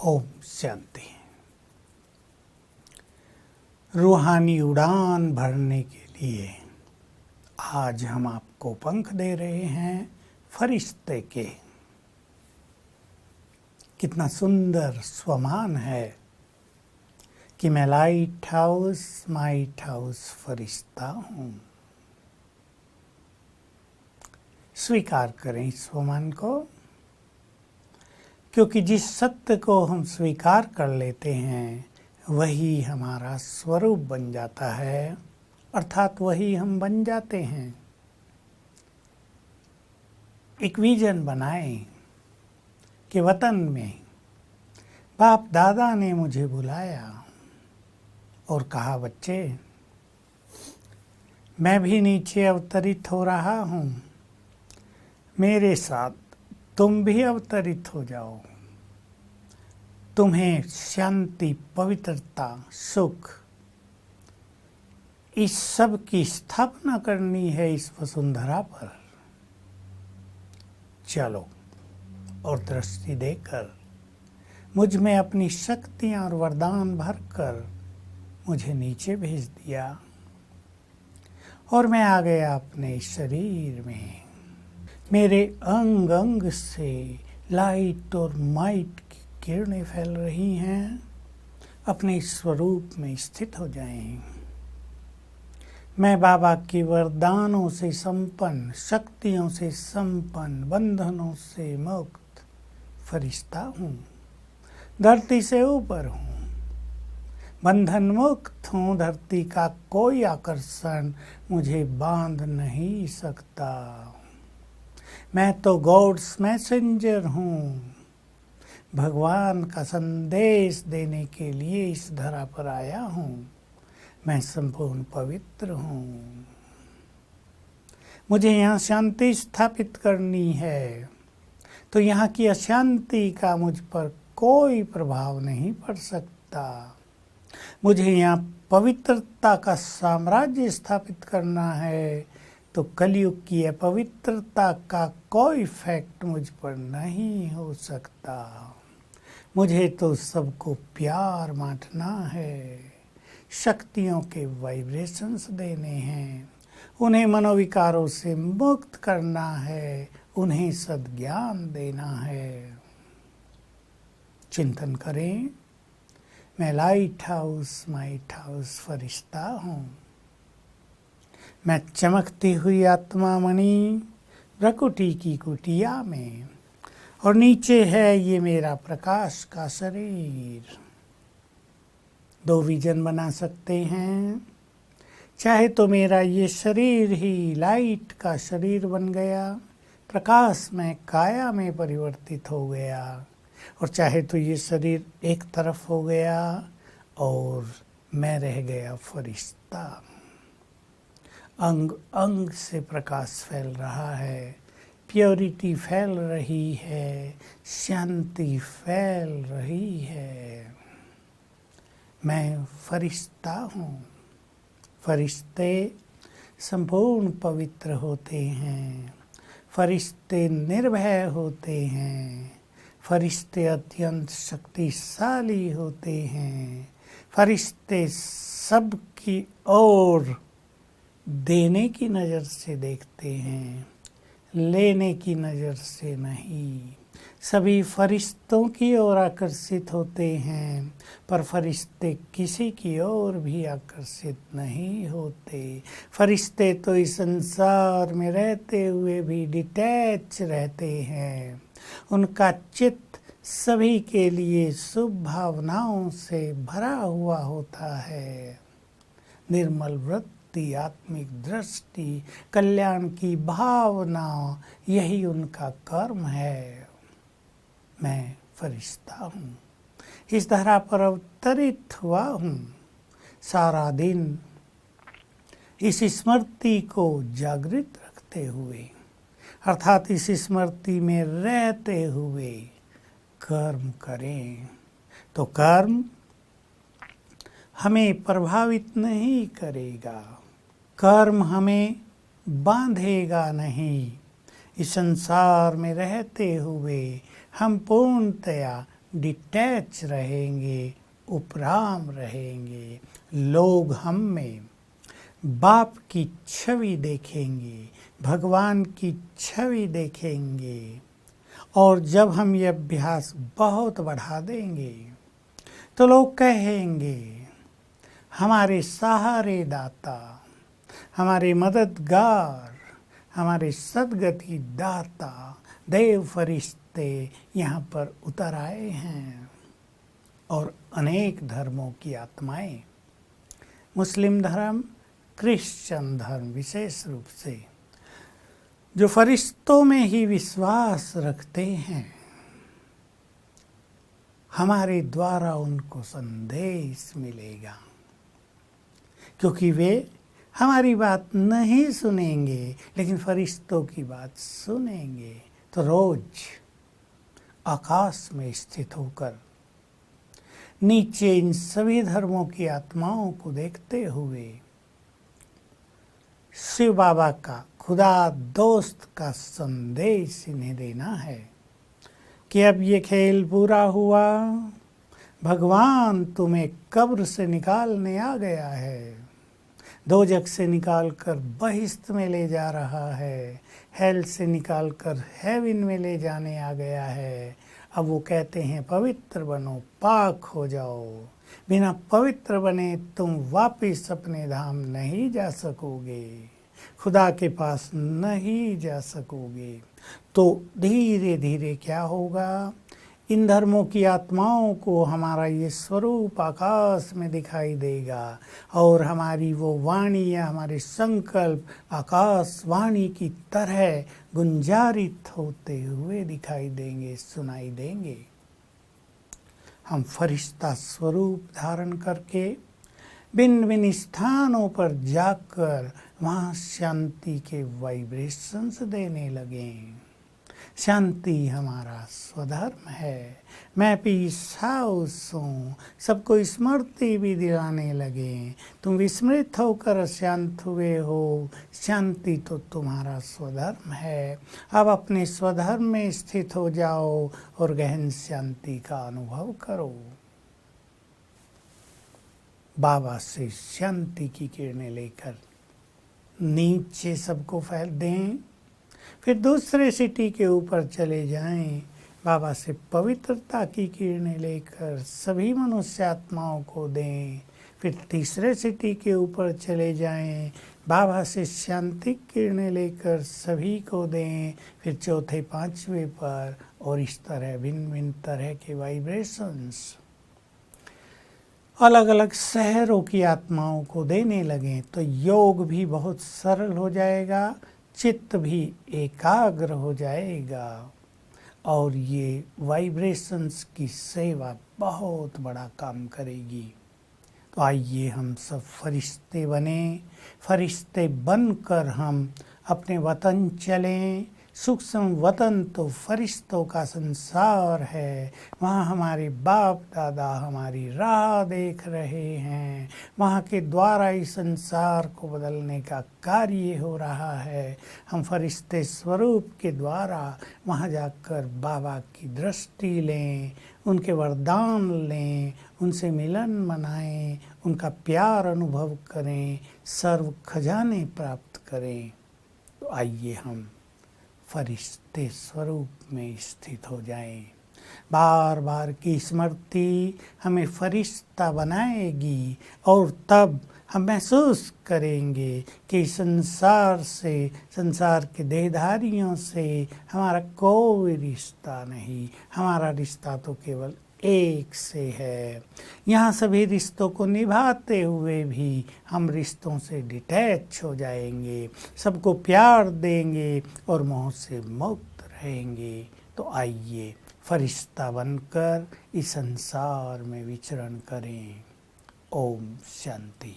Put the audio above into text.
ओम शांति। रूहानी उड़ान भरने के लिए आज हम आपको पंख दे रहे हैं फरिश्ते के। कितना सुंदर स्वमान है कि मैं लाइट हाउस फरिश्ता हूँ। स्वीकार करें इस स्वमान को, क्योंकि जिस सत्य को हम स्वीकार कर लेते हैं वही हमारा स्वरूप बन जाता है, अर्थात वही हम बन जाते हैं। एक विजन बनाएं कि वतन में बाप दादा ने मुझे बुलाया और कहा, बच्चे मैं भी नीचे अवतरित हो रहा हूँ, मेरे साथ तुम भी अवतरित हो जाओ। तुम्हें शांति, पवित्रता, सुख, इस सब की स्थापना करनी है इस वसुंधरा पर। चलो, और दृष्टि देकर मुझ में अपनी शक्तियां और वरदान भरकर मुझे नीचे भेज दिया और मैं आ गया अपने शरीर में। मेरे अंग अंग से लाइट और माइट की किरणें फैल रही हैं। अपने स्वरूप में स्थित हो जाएं। मैं बाबा के वरदानों से संपन्न, शक्तियों से संपन्न, बंधनों से मुक्त फरिश्ता हूँ। धरती से ऊपर हूँ, बंधन मुक्त हूँ। धरती का कोई आकर्षण मुझे बांध नहीं सकता। मैं तो गॉड्स मैसेंजर हूँ। भगवान का संदेश देने के लिए इस धरा पर आया हूँ। मैं संपूर्ण पवित्र हूँ। मुझे यहाँ शांति स्थापित करनी है, तो यहाँ की अशांति का मुझ पर कोई प्रभाव नहीं पड़ सकता। मुझे यहाँ पवित्रता का साम्राज्य स्थापित करना है, तो कलयुग की अपवित्रता का कोई इफेक्ट मुझ पर नहीं हो सकता। मुझे तो सबको प्यार बांटना है, शक्तियों के वाइब्रेशंस देने हैं, उन्हें मनोविकारों से मुक्त करना है, उन्हें सद्ज्ञान देना है। चिंतन करें, मैं लाइट हाउस फरिश्ता हूँ। मैं चमकती हुई आत्मा मणि प्रकृति की कुटिया में, और नीचे है ये मेरा प्रकाश का शरीर। दो विजन बना सकते हैं। चाहे तो मेरा ये शरीर ही लाइट का शरीर बन गया, प्रकाश में काया में परिवर्तित हो गया, और चाहे तो ये शरीर एक तरफ हो गया और मैं रह गया फरिश्ता। अंग अंग से प्रकाश फैल रहा है, प्योरिटी फैल रही है, शांति फैल रही है। मैं फरिश्ता हूँ। फरिश्ते संपूर्ण पवित्र होते हैं। फरिश्ते निर्भय होते हैं। फरिश्ते अत्यंत शक्तिशाली होते हैं। फरिश्ते सबकी ओर देने की नज़र से देखते हैं, लेने की नज़र से नहीं। सभी फरिश्तों की ओर आकर्षित होते हैं, पर फरिश्ते किसी की ओर भी आकर्षित नहीं होते। फरिश्ते तो इस संसार में रहते हुए भी डिटैच रहते हैं। उनका चित्त सभी के लिए शुभ भावनाओं से भरा हुआ होता है। निर्मल वृत्ति, आत्मिक दृष्टि, कल्याण की भावना, यही उनका कर्म है। मैं फरिश्ता हूँ, इस धरा पर अवतरित हुआ हूँ। सारा दिन इस स्मृति को जागृत रखते हुए, अर्थात इस स्मृति में रहते हुए कर्म करें, तो कर्म हमें प्रभावित नहीं करेगा। कर्म हमें बांधेगा नहीं। इस संसार में रहते हुए हम पूर्णतया डिटैच रहेंगे, उपराम रहेंगे। लोग हम में बाप की छवि देखेंगे, भगवान की छवि देखेंगे। और जब हम ये अभ्यास बहुत बढ़ा देंगे तो लोग कहेंगे हमारे सहारे दाता, हमारे मददगार, हमारे सद्गति दाता देव फरिश्ते यहाँ पर उतर आए हैं। और अनेक धर्मों की आत्माएं, मुस्लिम धर्म, क्रिश्चियन धर्म विशेष रूप से, जो फरिश्तों में ही विश्वास रखते हैं, हमारे द्वारा उनको संदेश मिलेगा। क्योंकि वे हमारी बात नहीं सुनेंगे लेकिन फरिश्तों की बात सुनेंगे। तो रोज आकाश में स्थित होकर नीचे इन सभी धर्मों की आत्माओं को देखते हुए शिव बाबा का खुदा दोस्त का संदेश इन्हें देना है कि अब ये खेल पूरा हुआ, भगवान तुम्हें कब्र से निकालने आ गया है, दोजख से निकालकर बहिश्त में ले जा रहा है, हेल से निकालकर हेवन में ले जाने आ गया है। अब वो कहते हैं पवित्र बनो, पाक हो जाओ। बिना पवित्र बने तुम वापिस अपने धाम नहीं जा सकोगे, खुदा के पास नहीं जा सकोगे। तो धीरे धीरे क्या होगा, इन धर्मों की आत्माओं को हमारा ये स्वरूप आकाश में दिखाई देगा और हमारी वो वाणी या हमारे संकल्प आकाश वाणी की तरह गुंजारित होते हुए दिखाई देंगे, सुनाई देंगे। हम फरिश्ता स्वरूप धारण करके भिन्न भिन्न स्थानों पर जाकर वहाँ शांति के वाइब्रेशंस देने लगें। शांति हमारा स्वधर्म है। मैं पीस हाउस हूँ, सबको स्मृति भी दिलाने लगे। तुम विस्मृत होकर शांत हुए हो, शांति तो तुम्हारा स्वधर्म है। अब अपने स्वधर्म में स्थित हो जाओ और गहन शांति का अनुभव करो। बाबा से शांति की किरणें लेकर नीचे सबको फैल दें, फिर दूसरे सिटी के ऊपर चले जाएं। बाबा से पवित्रता की किरणें लेकर सभी मनुष्य आत्माओं को दें। फिर तीसरे सिटी के ऊपर चले जाएं, बाबा से शांति किरणें लेकर सभी को दें। फिर चौथे पांचवें पर, और इस तरह भिन्न भिन्न तरह के वाइब्रेशंस अलग अलग शहरों की आत्माओं को देने लगें। तो योग भी बहुत सरल हो जाएगा, चित्त भी एकाग्र हो जाएगा और ये वाइब्रेशंस की सेवा बहुत बड़ा काम करेगी। तो आइए हम सब फरिश्ते बने, फरिश्ते बनकर हम अपने वतन चलें। सूक्ष्म वतन तो फरिश्तों का संसार है। वहाँ हमारे बाप दादा हमारी राह देख रहे हैं। वहाँ के द्वारा इस संसार को बदलने का कार्य हो रहा है। हम फरिश्ते स्वरूप के द्वारा वहाँ जाकर बाबा की दृष्टि लें, उनके वरदान लें, उनसे मिलन मनाएं, उनका प्यार अनुभव करें, सर्व खजाने प्राप्त करें। तो आइए हम फरिश्ते स्वरूप में स्थित हो जाएं। बार बार की स्मृति हमें फरिश्ता बनाएगी और तब हम महसूस करेंगे कि संसार से, संसार के देहधारियों से हमारा कोई रिश्ता नहीं। हमारा रिश्ता तो केवल एक से है। यहाँ सभी रिश्तों को निभाते हुए भी हम रिश्तों से डिटैच हो जाएंगे, सबको प्यार देंगे और मोह से मुक्त रहेंगे। तो आइए फरिश्ता बनकर इस संसार में विचरण करें। ओम शांति।